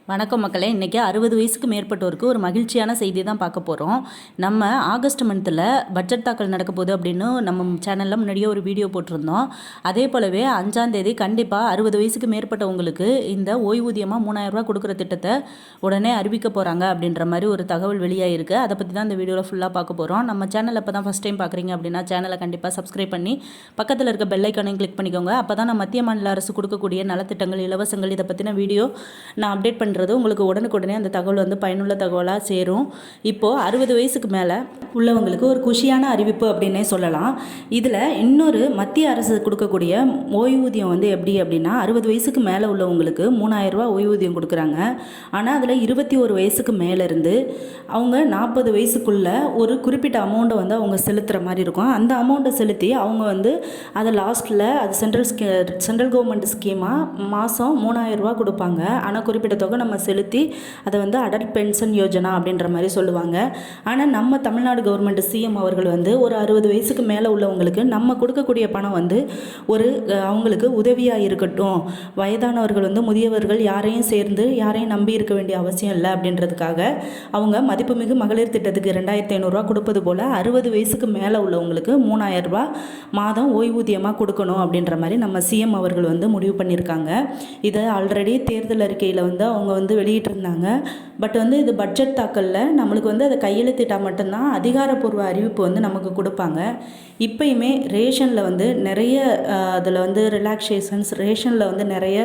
வணக்கம் மக்களே. இன்றைக்கி 60 வயசுக்கு மேற்பட்டோருக்கு ஒரு மகிழ்ச்சியான செய்தி தான் பார்க்க போகிறோம். நம்ம ஆகஸ்ட் மந்தில் பட்ஜெட் தாக்கல் நடக்க போகுது அப்படின்னு நம்ம சேனலில் முன்னாடியே ஒரு வீடியோ போட்டிருந்தோம். அதே போலவே 5ஆம் தேதி கண்டிப்பாக 60 வயசுக்கு மேற்பட்டவங்களுக்கு இந்த ஓய்வூதியமாக 3000 ரூபா கொடுக்குற திட்டத்தை உடனே அறிவிக்க போகிறாங்க அப்படின்ற மாதிரி ஒரு தகவல் வெளியாகிருக்கு. அதை பற்றி தான் இந்த வீடியோவில் ஃபுல்லாக பார்க்க போகிறோம். நம்ம சேனலில் இப்போ தான் ஃபஸ்ட் டைம் பார்க்குறீங்க அப்படின்னா சேனலை கண்டிப்பாக சப்ஸ்கிரைப் பண்ணி பக்கத்தில் இருக்க பெல் ஐக்கானையும் கிளிக் பண்ணிக்கோங்க. அப்போ தான் நான் மத்திய மாநில அரசு கொடுக்கக்கூடிய நலத்திட்டங்கள், இலவசங்கள் இதை பற்றின வீடியோ நான் அப்டேட் பண்ணுறது உங்களுக்கு உடனுக்குடனே அந்த தகவல் பயனுள்ள தகவலாக சேரும். இப்போது 60 வயசுக்கு மேலே உள்ளவங்களுக்கு ஒரு குஷியான அறிவிப்பு அப்படின்னே சொல்லலாம். இதில் இன்னொரு மத்திய அரசு கொடுக்கக்கூடிய ஓய்வூதியம் எப்படி அப்படின்னா 60 வயசுக்கு மேலே உள்ளவங்களுக்கு 3000 ரூபா ஓய்வூதியம் கொடுக்குறாங்க. ஆனால் அதில் 21 வயசுக்கு மேலேருந்து அவங்க 40 வயசுக்குள்ளே ஒரு குறிப்பிட்ட அமௌண்ட்டை அவங்க செலுத்துகிற மாதிரி இருக்கும். அந்த அமௌண்ட்டை செலுத்தி அவங்க அதை லாஸ்ட்டில் அது சென்ட்ரல் கவர்மெண்ட் ஸ்கீமாக மாதம் 3000 ரூபா கொடுப்பாங்க. ஆனால் குறிப்பிட்ட தொகை நம்ம செலுத்தி அதை அடல்ட் பென்ஷன் யோஜனா அப்படின்ற மாதிரி சொல்லுவாங்க. ஆனால் நம்ம தமிழ்நாடு கவர்மெண்ட் சிஎம் அவர்கள் ஒரு 60 வயசுக்கு மேலே உள்ளவங்களுக்கு நம்ம கொடுக்கக்கூடிய பணம் ஒரு அவங்களுக்கு உதவியாக இருக்கட்டும், வயதானவர்கள் முதியவர்கள் யாரையும் நம்பி இருக்க வேண்டிய அவசியம் இல்லை அப்படின்றதுக்காக அவங்க மதிப்புமிகு மகளிர் திட்டத்துக்கு 2500 ரூபா கொடுப்பது போல் 60 வயசுக்கு மேலே உள்ளவங்களுக்கு 3000 ரூபா மாதம் ஓய்வூதியமாக கொடுக்கணும் அப்படின்ற மாதிரி நம்ம சிஎம் அவர்கள் முடிவு பண்ணியிருக்காங்க. இதை ஆல்ரெடி தேர்தல் அறிக்கையில் அவங்க வெளியிட்டிருந்தாங்க. பட் இது பட்ஜெட் தாக்கலில் நம்மளுக்கு அதை கையெழுத்திட்டால் மட்டும்தான் அதிகாரப்பூர்வ அறிவிப்பு நமக்கு கொடுப்பாங்க. இப்போயுமே ரேஷனில் நிறைய அதில் ரிலாக்ஸேஷன்ஸ், ரேஷனில் நிறைய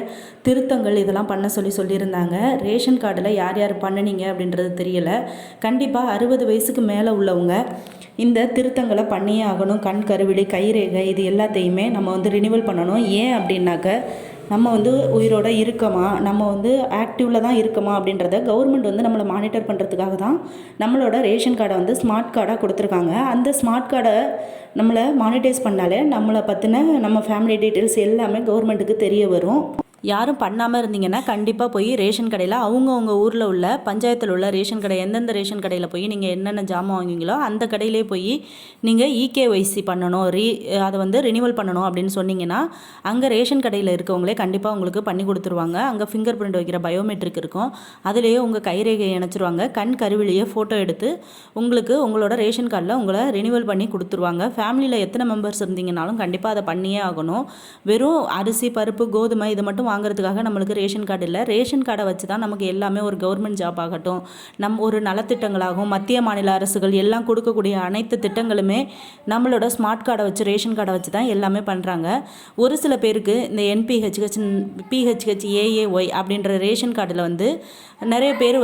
திருத்தங்கள் இதெல்லாம் பண்ண சொல்லியிருந்தாங்க. ரேஷன் கார்டில் யார் யார் பண்ணினீங்க அப்படின்றது தெரியலை. கண்டிப்பாக 60 வயசுக்கு மேலே உள்ளவங்க இந்த திருத்தங்களை பண்ணியே ஆகணும். கண் கருவிழி, கைரேகை இது எல்லாத்தையுமே நம்ம ரினிவல் பண்ணணும். ஏன் அப்படின்னாக்க நம்ம உயிரோட இருக்கமா, நம்ம ஆக்டிவில் தான் இருக்கமா அப்படின்றத கவர்மெண்ட் நம்மளை மானிட்டர் பண்ணுறதுக்காக தான் நம்மளோட ரேஷன் கார்டை ஸ்மார்ட் கார்டாக கொடுத்துருக்காங்க. அந்த ஸ்மார்ட் கார்டை நம்மளை மானிட்டைஸ் பண்ணாலே நம்மளை பற்றின நம்ம ஃபேமிலி டீட்டெயில்ஸ் எல்லாமே கவர்மெண்ட்டுக்கு தெரிய வரும். யாரும் பண்ணாமல் இருந்தீங்கன்னா கண்டிப்பாக போய் ரேஷன் கடையில் அவங்கவுங்க ஊரில் உள்ள பஞ்சாயத்தில் உள்ள ரேஷன் கடை, எந்தெந்த ரேஷன் கடையில் போய் நீங்கள் என்னென்ன ஜாமான் வாங்குவீங்களோ அந்த கடையிலே போய் நீங்கள் இகேஒய்சி பண்ணணும், அதை ரினிவல் பண்ணணும் அப்படின்னு சொன்னீங்கன்னா அங்கே ரேஷன் கடையில் இருக்கவங்களே கண்டிப்பாக உங்களுக்கு பண்ணி கொடுத்துருவாங்க. அங்கே ஃபிங்கர் பிரிண்ட் வைக்கிற பயோமெட்ரிக் இருக்கும். அதிலேயே உங்கள் கைரேகையை இணைச்சிருவாங்க. கண் கருவிலேயே ஃபோட்டோ எடுத்து உங்களுக்கு உங்களோட ரேஷன் கார்டில் உங்களை ரினிவல் பண்ணி கொடுத்துருவாங்க. ஃபேமிலியில் எத்தனை மெம்பர்ஸ் இருந்தீங்கனாலும் கண்டிப்பாக அதை பண்ணியே ஆகணும். வெறும் அரிசி, பருப்பு, கோதுமை இது மட்டும் வாங்குறதுக்காக நம்மளுக்கு ரேஷன் கார்டு இல்லை. ரேஷன் கார்டை வச்சு தான் நமக்கு எல்லாமே ஒரு கவர்மெண்ட் ஜாப் ஆகட்டும், ஒரு நலத்திட்டங்களாகும், மத்திய மாநில அரசுகள் எல்லாம் கொடுக்கக்கூடிய அனைத்து திட்டங்களுமே நம்மளோட ஸ்மார்ட் கார்டை வச்சு, ரேஷன் கார்டை வச்சு தான் எல்லாமே பண்ணுறாங்க. ஒரு சில பேருக்கு இந்த பிஹெச்ஹெச், ஏஏஒய் அப்படின்ற ரேஷன் கார்டில் நிறைய பேர்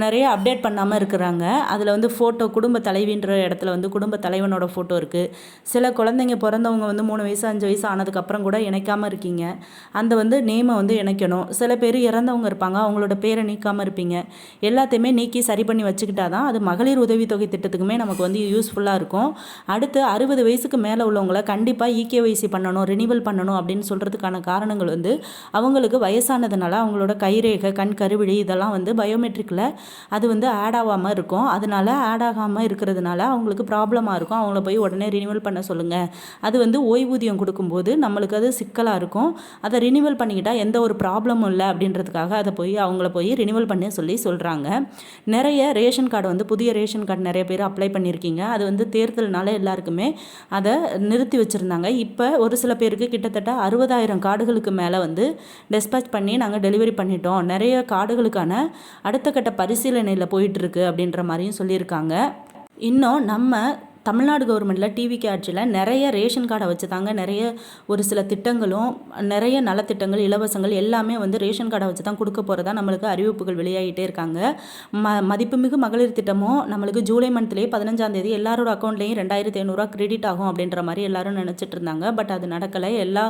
நிறைய அப்டேட் பண்ணாமல் இருக்கிறாங்க. அதில் ஃபோட்டோ குடும்ப தலைவின்ற இடத்துல குடும்ப தலைவனோட ஃபோட்டோ இருக்குது. சில குழந்தைங்க பிறந்தவங்க 3 வயசு 5 வயசு ஆனதுக்கப்புறம் கூட இணைக்காமல் இருக்கீங்க. அந்த நேமை இணைக்கணும். சில பேர் இறந்தவங்க இருப்பாங்க, அவங்களோட பேரை நீக்காமல் இருப்பீங்க. எல்லாத்தையுமே நீக்கி சரி பண்ணி வச்சுக்கிட்டா தான் அது மகளிர் உதவித்தொகை திட்டத்துக்குமே நமக்கு யூஸ்ஃபுல்லாக இருக்கும். அடுத்து 60 வயசுக்கு மேலே உள்ளவங்கள கண்டிப்பாக இகேஒய்சி பண்ணணும், ரினிவல் பண்ணணும் அப்படின்னு சொல்கிறதுக்கான காரணங்கள் அவங்களுக்கு வயசானதுனால அவங்களோட கைரேகை, கண் கருவிழி இதெல்லாம் பயோமெட்ரிக்கில் அது ஆட் ஆகாமல் இருக்கும். அதனால ஆட் ஆகாமல் இருக்கிறதுனால அவங்களுக்கு ப்ராப்ளமாக இருக்கும். அவங்கள போய் உடனே ரினிவல் பண்ண சொல்லுங்கள். அது ஓய்வூதியம் கொடுக்கும்போது நம்மளுக்கு அது சிக்கலாக இருக்கும். அதை ரினிவல் பண்ணிக்கிட்டால் எந்த ஒரு ப்ராப்ளமும் இல்லை அப்படின்றதுக்காக அவங்கள போய் ரினிவல் பண்ண சொல்கிறாங்க. நிறைய ரேஷன் கார்டு புதிய ரேஷன் கார்டு நிறைய பேர் அப்ளை பண்ணியிருக்கீங்க. அது தேர்தல்னால எல்லாருக்குமே அதை நிறுத்தி வச்சுருந்தாங்க. இப்போ ஒரு சில பேருக்கு கிட்டத்தட்ட 60,000 கார்டுகளுக்கு மேலே டெஸ்பாச் பண்ணி நாங்கள் டெலிவரி பண்ணிட்டோம். நிறைய கார்டுகளுக்கான அடுத்த கட்ட பரிசீலனையில் போயிட்டுருக்கு அப்படின்ற மாதிரியும் சொல்லியிருக்காங்க. இன்னும் நம்ம தமிழ்நாடு கவர்மெண்ட்டில் டிவிக்கு ஆட்சியில் நிறைய ரேஷன் கார்டை வச்சு தாங்க நிறைய ஒரு சில திட்டங்களும், நிறைய நலத்திட்டங்கள், இலவசங்கள் எல்லாமே ரேஷன் கார்டை வச்சு தான் கொடுக்க போகிறதா நம்மளுக்கு அறிவிப்புகள் வெளியாகிட்டே இருக்காங்க. மதிப்புமிகு மகளிர் திட்டமும் நம்மளுக்கு ஜூலை மந்த்லேயே 15ஆம் தேதி எல்லாரோட அக்கௌண்ட்லேயும் 2500 ரூபா கிரெடிட் ஆகும் அப்படின்ற மாதிரி எல்லாரும் நினச்சிட்டு இருந்தாங்க. பட் அது நடக்கலை. எல்லா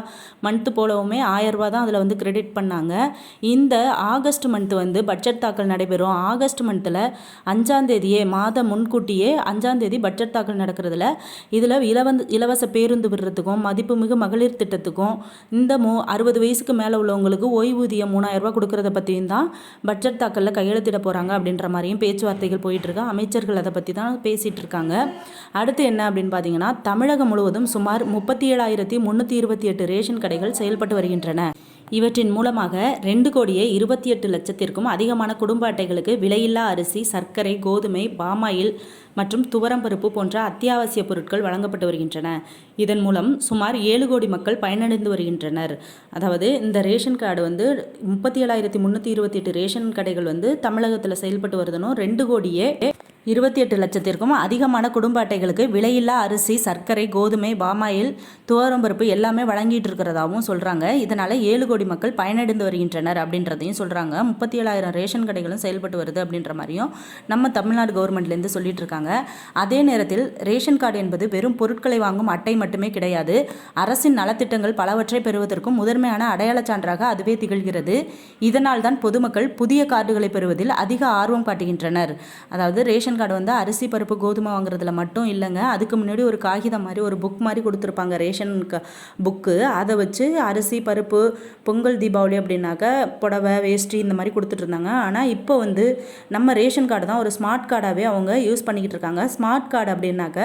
மந்த்து போலவுமே 1000 ரூபா தான் அதில் கிரெடிட் பண்ணாங்க. இந்த ஆகஸ்ட் மந்த்து பட்ஜெட் தாக்கல் நடைபெறும். ஆகஸ்ட் மந்தில் 5ஆம் தேதியே மாதம் முன்கூட்டியே 5ஆம் தேதி பட்ஜெட் தாக்கல் நடக்கிறதுல இதில் இலவச பேருந்து விடுறதுக்கும், மதிப்புமிகு மகளிர் திட்டத்துக்கும், இந்த 60 வயசுக்கு மேலே உள்ளவங்களுக்கு ஓய்வூதியம் 3000 ரூபா கொடுக்கறத பற்றியும் தான் பட்ஜெட் தாக்கலில் கையெழுத்திட போகிறாங்க அப்படின்ற மாதிரியும் பேச்சுவார்த்தைகள் போயிட்டுருக்கு. அமைச்சர்கள் அதை பற்றி தான் பேசிகிட்டு இருக்காங்க. அடுத்து என்ன அப்படின்னு பார்த்தீங்கன்னா, தமிழகம் முழுவதும் சுமார் 37,328 ரேஷன் கடைகள் செயல்பட்டு வருகின்றன. இவற்றின் மூலமாக 2,28,00,000க்கும் அதிகமான குடும்ப அட்டைகளுக்கு விலையில்லா அரிசி, சர்க்கரை, கோதுமை, பாமாயில் மற்றும் துவரம்பருப்பு போன்ற அத்தியாவசிய பொருட்கள் வழங்கப்பட்டு வருகின்றன. இதன் மூலம் சுமார் 7 கோடி மக்கள் பயனடைந்து வருகின்றனர். அதாவது இந்த ரேஷன் கார்டு வந்து 37,328 ரேஷன் கடைகள் வந்து தமிழகத்தில் செயல்பட்டு வருதுன்னு 2,28,00,000க்கும் அதிகமான குடும்ப அட்டைகளுக்கு விலையில்லா அரிசி, சர்க்கரை, கோதுமை, பாமாயில், துவரம்பருப்பு எல்லாமே வழங்கிட்டு இருக்கிறதாகவும் சொல்கிறாங்க. இதனால் 7 கோடி மக்கள் பயனடைந்து வருகின்றனர் அப்படின்றதையும் சொல்கிறாங்க. 37,000 ரேஷன் கடைகளும் செயல்பட்டு வருது அப்படின்ற மாதிரியும் நம்ம தமிழ்நாடு கவர்மெண்ட்லேருந்து சொல்லிட்டு இருக்காங்க. அதே நேரத்தில் ரேஷன் கார்டு என்பது வெறும் பொருட்களை வாங்கும் அட்டை மட்டுமே கிடையாது. அரசின் நலத்திட்டங்கள் பலவற்றை பெறுவதற்கும் முதன்மையான அடையாள சான்றாக அதுவே திகழ்கிறது. இதனால் தான் பொதுமக்கள் புதிய கார்டுகளை பெறுவதில் அதிக ஆர்வம் காட்டுகின்றனர். அதாவது ரேஷன் கார்டு வந்து அரிசி, பருப்பு, கோதுமை வாங்குறதுல மட்டும் இல்லைங்க. அதுக்கு முன்னாடி ஒரு காகிதம் மாதிரி ஒரு புக் மாதிரி கொடுத்துருப்பாங்க, ரேஷன் புக்கு. அதை வச்சு அரிசி, பருப்பு, பொங்கல், தீபாவளி அப்படின்னாக்க புடவை, வேஷ்டி இந்த மாதிரி கொடுத்துட்டு இருந்தாங்க. ஆனால் இப்போ வந்து நம்ம ரேஷன் கார்டு தான் ஒரு ஸ்மார்ட் கார்டாகவே அவங்க யூஸ் பண்ணிக்கிட்டு இருக்காங்க. ஸ்மார்ட் கார்டு அப்படின்னாக்க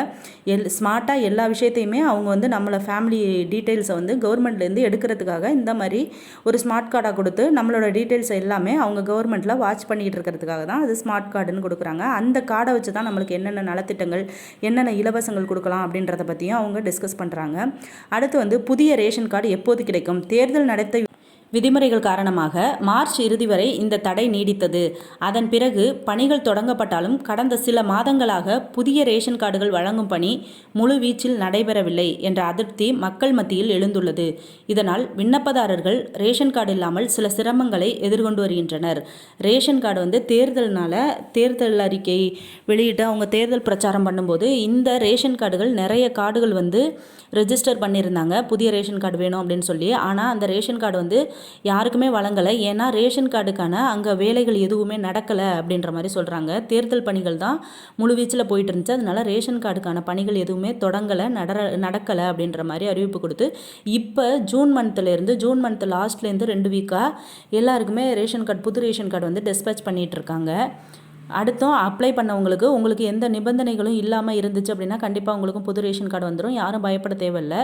ஸ்மார்ட்டாக எல்லா விஷயத்தையுமே அவங்க வந்து நம்மளை ஃபேமிலி டீட்டெயில்ஸை வந்து கவர்மெண்ட்லேருந்து எடுக்கிறதுக்காக இந்த மாதிரி ஒரு ஸ்மார்ட் கார்டாக கொடுத்து நம்மளோட டீட்டெயில்ஸ் எல்லாமே அவங்க கவர்மெண்ட்டில் வாட்ச் பண்ணிக்கிட்டு இருக்கிறதுக்காக தான் அது ஸ்மார்ட் கார்டுன்னு கொடுக்குறாங்க. அந்த கார்டை வச்சு தான் நம்மளுக்கு என்னென்ன நலத்திட்டங்கள், என்னென்ன இலவசங்கள் கொடுக்கலாம் அப்படின்றத பற்றியும் அவங்க டிஸ்கஸ் பண்ணுறாங்க. அடுத்து வந்து புதிய ரேஷன் கார்டு எப்போது கிடைக்கும்? தேர்தல் நடத்த விதிமுறைகள் காரணமாக மார்ச் இறுதி வரை இந்த தடை நீடித்தது. அதன் பிறகு பணிகள் தொடங்கப்பட்டாலும் கடந்த சில மாதங்களாக புதிய ரேஷன் கார்டுகள் வழங்கும் பணி முழு வீச்சில் நடைபெறவில்லை என்ற அதிருப்தி மக்கள் மத்தியில் எழுந்துள்ளது. இதனால் விண்ணப்பதாரர்கள் ரேஷன் கார்டு இல்லாமல் சில சிரமங்களை எதிர்கொண்டு வருகின்றனர். ரேஷன் கார்டு வந்து தேர்தல் அறிக்கை வெளியிட்டு அவங்க தேர்தல் பிரச்சாரம் பண்ணும்போது இந்த ரேஷன் கார்டுகள் நிறைய கார்டுகள் வந்து ரெஜிஸ்டர் பண்ணியிருந்தாங்க, புதிய ரேஷன் கார்டு வேணும் அப்படின்னு சொல்லி. ஆனால் அந்த ரேஷன் கார்டு வந்து யாருக்குமே வழங்கலை. ஏன்னா ரேஷன் கார்டுக்கான அங்கே வேலைகள் எதுவுமே நடக்கலை அப்படின்ற மாதிரி சொல்கிறாங்க. தேர்தல் பணிகள் தான் முழுவீச்சில் போயிட்டு இருந்துச்சு. அதனால ரேஷன் கார்டுக்கான பணிகள் எதுவுமே தொடங்கலை, நடக்கலை அப்படின்ற மாதிரி அறிவிப்பு கொடுத்து இப்போ ஜூன் மந்த் லாஸ்ட்லேருந்து 2 வீக்காக எல்லாருக்குமே ரேஷன் கார்டு, புது ரேஷன் கார்டு வந்து டிஸ்பேச் பண்ணிகிட்டு இருக்காங்க. அடுத்தும் அப்ளை பண்ணவங்களுக்கு உங்களுக்கு எந்த நிபந்தனைகளும் இல்லாமல் இருந்துச்சு அப்படின்னா கண்டிப்பாக உங்களுக்கும் புது ரேஷன் கார்டு வந்துடும். யாரும் பயப்பட தேவையில்லை.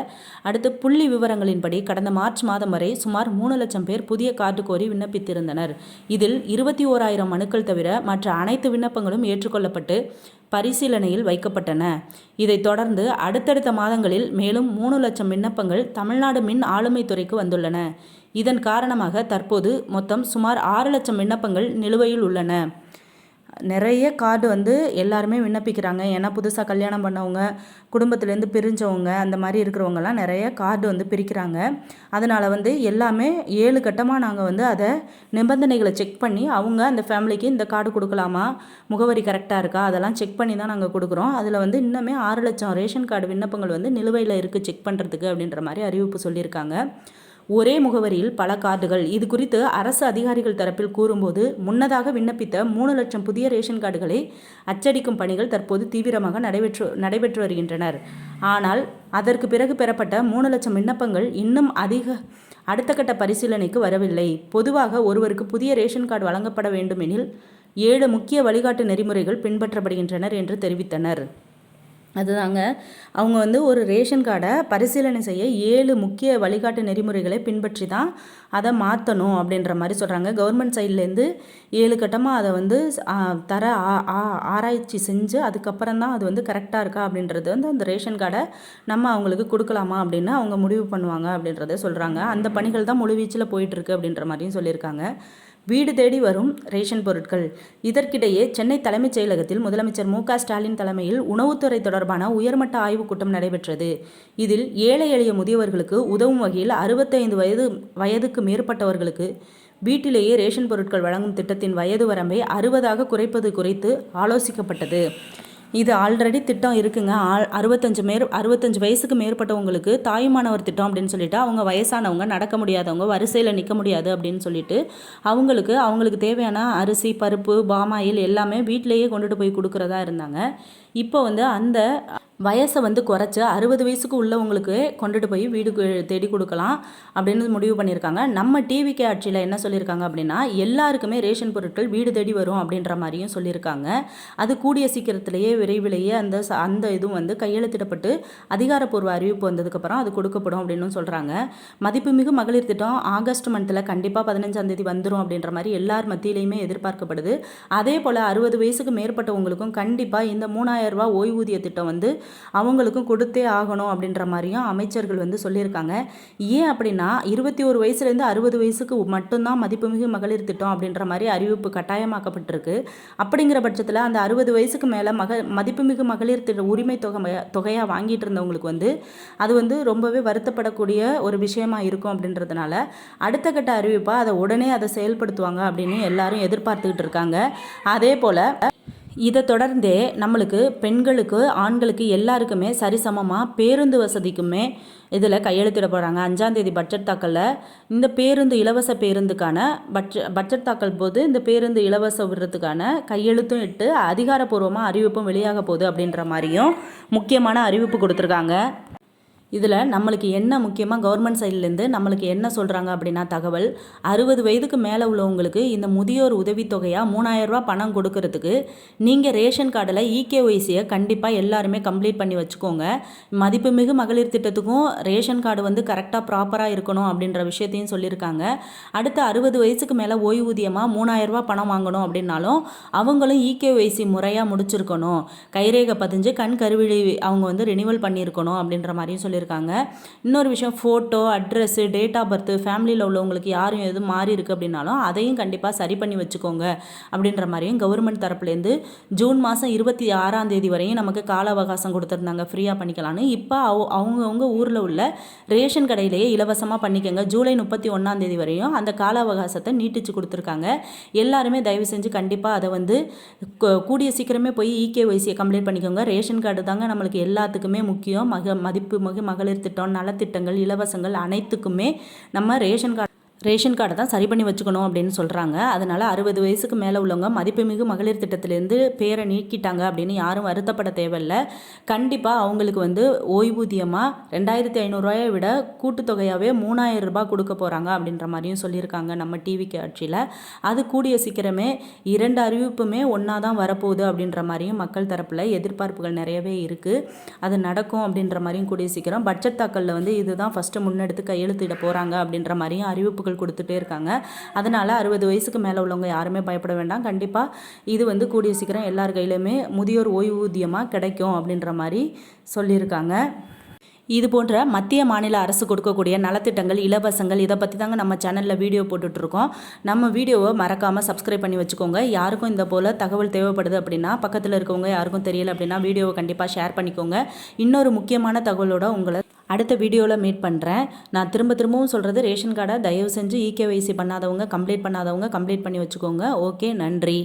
அடுத்து புள்ளி விவரங்களின்படி கடந்த மார்ச் மாதம் வரை சுமார் 3 லட்சம் பேர் புதிய கார்டு கோரி விண்ணப்பித்திருந்தனர். இதில் 21,000 மனுக்கள் தவிர மற்ற அனைத்து விண்ணப்பங்களும் ஏற்றுக்கொள்ளப்பட்டு பரிசீலனையில் வைக்கப்பட்டன. இதைத் தொடர்ந்து அடுத்தடுத்த மாதங்களில் மேலும் 3 லட்சம் விண்ணப்பங்கள் தமிழ்நாடு மின் ஆளுமை துறைக்கு வந்துள்ளன. இதன் காரணமாக தற்போது மொத்தம் சுமார் 6 லட்சம் விண்ணப்பங்கள் நிலுவையில் உள்ளன. நிறைய கார்டு வந்து எல்லாருமே விண்ணப்பிக்கிறாங்க. ஏன்னா புதுசாக கல்யாணம் பண்ணவங்க, குடும்பத்துலேருந்து பிரிஞ்சவங்க, அந்த மாதிரி இருக்கிறவங்கலாம் நிறைய கார்டு வந்து பிரிக்கிறாங்க. அதனால் வந்து எல்லாமே 7 கட்டமாக நாங்கள் வந்து அதை நிபந்தனைகளை செக் பண்ணி அவங்க அந்த ஃபேமிலிக்கு இந்த கார்டு கொடுக்கலாமா, முகவரி கரெக்டாக இருக்கா, அதெல்லாம் செக் பண்ணி தான் நாங்கள் கொடுக்குறோம். அதில் வந்து இன்னுமே 6 லட்சம் ரேஷன் கார்டு விண்ணப்பங்கள் வந்து நிலுவையில் இருக்குது செக் பண்ணுறதுக்கு அப்படின்ற மாதிரி அறிவிப்பு சொல்லியிருக்காங்க. ஒரே முகவரியில் பல கார்டுகள். இது குறித்து அரசு அதிகாரிகள் தரப்பில் கூறும்போது முன்னதாக விண்ணப்பித்த 3 லட்சம் புதிய ரேஷன் கார்டுகளை அச்சடிக்கும் பணிகள் தற்போது தீவிரமாக நடைபெற்று வருகின்றனர். ஆனால் அதற்கு பிறகு பெறப்பட்ட 3 லட்சம் விண்ணப்பங்கள் இன்னும் அடுத்த கட்ட பரிசீலனைக்கு வரவில்லை. பொதுவாக ஒருவருக்கு புதிய ரேஷன் கார்டு வழங்கப்பட வேண்டுமெனில் 7 முக்கிய வழிகாட்டு நெறிமுறைகள் பின்பற்றப்படுகின்றனர் என்று தெரிவித்தனர். அதுதாங்க, அவங்க வந்து ஒரு ரேஷன் கார்டை பரிசீலனை செய்ய 7 முக்கிய வழிகாட்டு நெறிமுறைகளை பின்பற்றி தான் அதை மாற்றணும் அப்படின்ற மாதிரி சொல்கிறாங்க. கவர்மெண்ட் சைட்லேருந்து 7 கட்டமாக அதை வந்து ஆராய்ச்சி செஞ்சு அதுக்கப்புறம் தான் அது வந்து கரெக்டாக இருக்கா அப்படின்றது வந்து அந்த ரேஷன் கார்டை நம்ம அவங்களுக்கு கொடுக்கலாமா அப்படின்னு அவங்க முடிவு பண்ணுவாங்க அப்படின்றத சொல்கிறாங்க. அந்த பணிகள் தான் முழுவீச்சில் போயிட்டுருக்கு அப்படின்ற மாதிரியும் சொல்லியிருக்காங்க. வீடு தேடி வரும் ரேஷன் பொருட்கள். இதற்கிடையே சென்னை தலைமைச் செயலகத்தில் முதலமைச்சர் மு.க. ஸ்டாலின் தலைமையில் உணவுத்துறை தொடர்பான உயர்மட்ட ஆய்வுக் கூட்டம் நடைபெற்றது. இதில் ஏழை எளிய முதியவர்களுக்கு உதவும் வகையில் 65 வயதுக்கு மேற்பட்டவர்களுக்கு வீட்டிலேயே ரேஷன் பொருட்கள் வழங்கும் திட்டத்தின் வயது வரம்பை 60ஆக குறைப்பது குறித்து ஆலோசிக்கப்பட்டது. இது ஆல்ரெடி திட்டம் இருக்குங்க. 65 வயசுக்கு மேற்பட்டவங்களுக்கு தாயுமானவர் திட்டம் அப்படின்னு சொல்லிட்டு அவங்க வயசானவங்க, நடக்க முடியாதவங்க, வரிசையில் நிற்க முடியாது அப்படின்னு சொல்லிட்டு அவங்களுக்கு தேவையான அரிசி, பருப்பு, பாமாயில் எல்லாமே வீட்டிலேயே கொண்டுட்டு போய் கொடுக்குறதா இருந்தாங்க. இப்போ வந்து அந்த வயசை வந்து குறைச்சி 60 வயசுக்கு உள்ளவங்களுக்கு கொண்டுட்டு போய் வீடு தேடி கொடுக்கலாம் அப்படின்னு முடிவு பண்ணியிருக்காங்க. நம்ம டிவிகே ஆட்சியில் என்ன சொல்லியிருக்காங்க அப்படின்னா, எல்லாருக்குமே ரேஷன் பொருட்கள் வீடு தேடி வரும் அப்படின்ற மாதிரியும் சொல்லியிருக்காங்க. அது கூடிய சீக்கிரத்திலேயே விரைவிலேயே அந்த இதுவும் வந்து கையெழுத்திடப்பட்டு அதிகாரப்பூர்வ அறிவிப்பு வந்ததுக்கப்புறம் அது கொடுக்கப்படும் அப்படின்னு சொல்கிறாங்க. மதிப்புமிகு மகளிர் திட்டம் ஆகஸ்ட் மந்தில் கண்டிப்பாக 15ஆம் தேதி வந்துடும் அப்படின்ற மாதிரி எல்லார் மத்தியிலையுமே எதிர்பார்க்கப்படுது. அதே போல் 60 வயசுக்கு மேற்பட்டவங்களுக்கும் கண்டிப்பாக இந்த 3000 ரூபாய் ஓய்வூதிய திட்டம் வந்து அவங்களுக்கும் கொடுத்தே ஆகணும் அப்படின்ற மாதிரியும் அமைச்சர்கள் வந்து சொல்லியிருக்காங்க. ஏன் அப்படின்னா 21 வயசுலேருந்து 60 வயசுக்கு மட்டும்தான் மதிப்புமிகு மகளிர் திட்டம் அப்படின்ற மாதிரி அறிவிப்பு கட்டாயமாக்கப்பட்டிருக்கு. அப்படிங்கிற பட்சத்தில் அந்த 60 வயசுக்கு மேலே மதிப்புமிகு மகளிர் திட்ட உரிமை தொகையாக வாங்கிட்டு இருந்தவங்களுக்கு வந்து அது வந்து ரொம்பவே வருத்தப்படக்கூடிய ஒரு விஷயமா இருக்கும் அப்படின்றதுனால அடுத்த கட்ட அறிவிப்பாக அதை செயல்படுத்துவாங்க அப்படின்னு எல்லாரும் எதிர்பார்த்துக்கிட்டு இருக்காங்க. அதே போல் இதை தொடர்ந்தே நம்மளுக்கு பெண்களுக்கு ஆண்களுக்கு எல்லாருக்குமே சரிசமமாக பேருந்து வசதிக்குமே இதில் கையெழுத்திட போகிறாங்க. 5ஆம் தேதி பட்ஜெட் தாக்கலில் இந்த பேருந்து இலவச பேருந்துக்கான பட்ஜெட் தாக்கல் போது இந்த பேருந்து இலவச விடுறதுக்கான கையெழுத்தும் இட்டு அதிகாரப்பூர்வமாக அறிவிப்பும் வெளியாக போகுது அப்படின்ற மாதிரியும் முக்கியமான அறிவிப்பு கொடுத்துருக்காங்க. இதில் நம்மளுக்கு என்ன முக்கியமாக கவர்மெண்ட் சைட்லேருந்து நம்மளுக்கு என்ன சொல்கிறாங்க அப்படின்னா தகவல் 60 வயதுக்கு மேலே உள்ளவங்களுக்கு இந்த முதியோர் உதவித்தொகையாக 3000 ரூபா பணம் கொடுக்கறதுக்கு நீங்கள் ரேஷன் கார்டில் இகேஒய்சியை கண்டிப்பாக எல்லாருமே கம்ப்ளீட் பண்ணி வச்சுக்கோங்க. மதிப்புமிகு மகளிர் திட்டத்துக்கும் ரேஷன் கார்டு வந்து கரெக்டாக ப்ராப்பராக இருக்கணும் அப்படின்ற விஷயத்தையும் சொல்லியிருக்காங்க. அடுத்து 60 வயசுக்கு மேலே ஓய்வூதியமாக 3000 ரூபா பணம் வாங்கணும் அப்படின்னாலும் அவங்களும் இகேஒய்சி முறையாக முடிச்சிருக்கணும், கைரேகை பதிஞ்சு கண் கருவிழி அவங்க வந்து ரினிவல் பண்ணியிருக்கணும் அப்படின்ற மாதிரியும் சொல்லியிருக்காங்க. இன்னொரு விஷயம், photo, address, date of birth, ஃபேமிலியில் உள்ளவங்களுக்கு யாரும் எதுவும் மாறி இருக்குது அப்படின்னாலும் அதையும் கண்டிப்பாக சரி பண்ணி வச்சுக்கோங்க அப்படின்ற மாதிரியும் கவர்மெண்ட் தரப்புலேருந்து ஜூன் மாதம் 26ஆம் தேதி வரையும் நமக்கு கால அவகாசம் கொடுத்துருந்தாங்க ஃப்ரீயாக பண்ணிக்கலான்னு. இப்போ அவங்கவுங்க ஊரில் உள்ள ரேஷன் கடையிலேயே இலவசமாக பண்ணிக்கோங்க. ஜூலை 31ஆம் தேதி வரையும் அந்த கால அவகாசத்தை நீட்டிச்சு கொடுத்துருக்காங்க. எல்லாருமே தயவு செஞ்சு கண்டிப்பாக அதை வந்து கூடிய சீக்கிரமே போய் இகேஒய்சியை கம்ப்ளீட் பண்ணிக்கோங்க. ரேஷன் கார்டு தாங்க நம்மளுக்கு எல்லாத்துக்குமே முக்கியம். மதிப்புமிகு மகளிர் திட்டம், நலத்திட்டங்கள், இலவசங்கள் அனைத்துக்குமே நம்ம ரேஷன் கார்டை தான் சரி பண்ணி வச்சுக்கணும் அப்படின்னு சொல்கிறாங்க. அதனால் 60 வயசுக்கு மேலே உள்ளவங்க மதிப்புமிகு மகளிர் திட்டத்திலேருந்து பேரை நீக்கிட்டாங்க அப்படின்னு யாரும் வருத்தப்பட தேவையில்லை. கண்டிப்பாக அவங்களுக்கு வந்து ஓய்வூதியமாக 2500 ரூபாயை விட கூட்டுத்தொகையாகவே 3000 ரூபாய் கொடுக்க போகிறாங்க அப்படின்ற மாதிரியும் சொல்லியிருக்காங்க நம்ம டிவிக்கு ஆட்சியில். அது கூடிய சீக்கிரமே 2 அறிவிப்புமே ஒன்றா தான் வரப்போகுது அப்படின்ற மாதிரியும் மக்கள் தரப்பில் எதிர்பார்ப்புகள் நிறையவே இருக்குது. அது நடக்கும் அப்படின்ற மாதிரியும் கூடிய சீக்கிரம் பட்ஜெட் தாக்கலில் வந்து இதுதான் ஃபஸ்ட்டு முன்னெடுத்து கையெழுத்திட போகிறாங்க அப்படின்ற மாதிரியும் அறிவிப்புகள் கொடுத்துட்டே இருக்காங்க. அதனால் 60 வயசுக்கு மேலே உள்ளவங்க யாருமே பயப்பட வேண்டாம். கண்டிப்பாக இது வந்து கூடிய சீக்கிரம் எல்லார் கையிலுமே முதியோர் ஓய்வூதியமாக கிடைக்கும் அப்படின்ற மாதிரி சொல்லியிருக்காங்க. இது போன்ற மத்திய மாநில அரசு கொடுக்கக்கூடிய நலத்திட்டங்கள், இலவசங்கள் இதை பற்றி தாங்க நம்ம சேனலில் வீடியோ போட்டுட்ருக்கோம். நம்ம வீடியோவை மறக்காமல் சப்ஸ்கிரைப் பண்ணி வச்சுக்கோங்க. யாருக்கும் இந்த போல் தகவல் தேவைப்படுது அப்படின்னா, பக்கத்தில் இருக்கவங்க யாருக்கும் தெரியல அப்படின்னா வீடியோவை கண்டிப்பாக ஷேர் பண்ணிக்கோங்க. இன்னொரு முக்கியமான தகவலோட உங்களை அடுத்த வீடியோவில் மீட் பண்ணுறேன். நான் திரும்பவும் சொல்கிறது, ரேஷன் கார்டை தயவு செஞ்சு இகேஒய்சி பண்ணாதவங்க கம்ப்ளீட் பண்ணி வச்சுக்கோங்க. ஓகே, நன்றி.